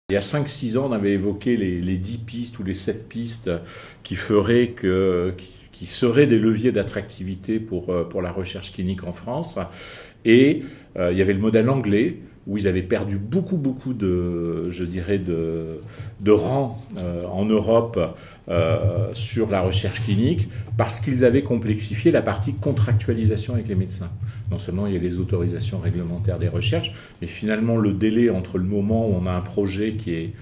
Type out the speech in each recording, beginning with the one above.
Il y a 5-6 ans, on avait évoqué les 10 pistes ou les 7 pistes qui qui seraient des leviers d'attractivité pour la recherche clinique en France. Et il y avait le modèle anglais, où ils avaient perdu beaucoup je dirais, de rang en Europe sur la recherche clinique, parce qu'ils avaient complexifié la partie contractualisation avec les médecins. Non seulement il y a les autorisations réglementaires des recherches, mais finalement le délai entre le moment où on a un projet qui est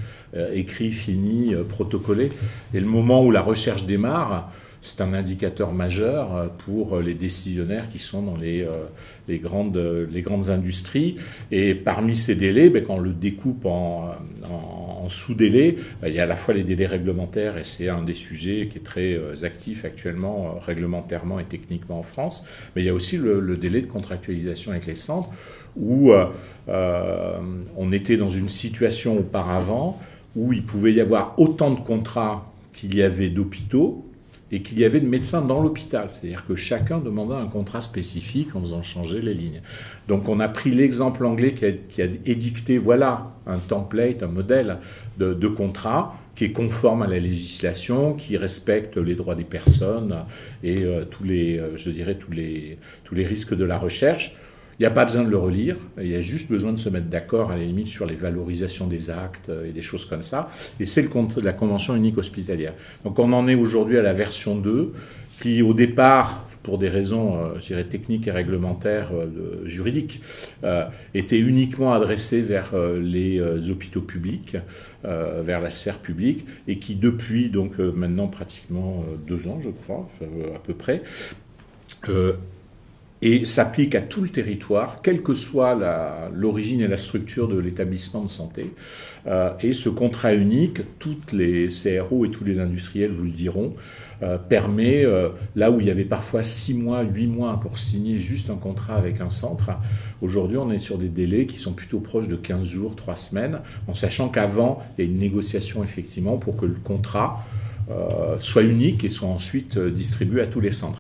écrit, fini, protocolé, et le moment où la recherche démarre, c'est un indicateur majeur pour les décisionnaires qui sont dans les grandes industries. Et parmi ces délais, quand on le découpe en sous-délais, il y a à la fois les délais réglementaires, et c'est un des sujets qui est très actif actuellement, réglementairement et techniquement en France, mais il y a aussi le délai de contractualisation avec les centres, où on était dans une situation auparavant où il pouvait y avoir autant de contrats qu'il y avait d'hôpitaux, et qu'il y avait de médecins dans l'hôpital. C'est-à-dire que chacun demandait un contrat spécifique en faisant changer les lignes. Donc on a pris l'exemple anglais qui a édicté, voilà, un template, un modèle de contrat qui est conforme à la législation, qui respecte les droits des personnes et tous les risques de la recherche. Il n'y a pas besoin de le relire, il y a juste besoin de se mettre d'accord à la limite sur les valorisations des actes et des choses comme ça. Et c'est la Convention unique hospitalière. Donc on en est aujourd'hui à la version 2, qui au départ, pour des raisons je dirais, techniques et réglementaires, juridiques, était uniquement adressée vers les hôpitaux publics, vers la sphère publique, et qui depuis donc maintenant pratiquement 2 ans, je crois, à peu près, et s'applique à tout le territoire, quelle que soit l'origine et la structure de l'établissement de santé. Et ce contrat unique, toutes les CRO et tous les industriels vous le diront, permet, là où il y avait parfois 6 mois, 8 mois pour signer juste un contrat avec un centre, aujourd'hui on est sur des délais qui sont plutôt proches de 15 jours, 3 semaines, en sachant qu'avant, il y a une négociation effectivement pour que le contrat soit unique et soit ensuite distribué à tous les centres.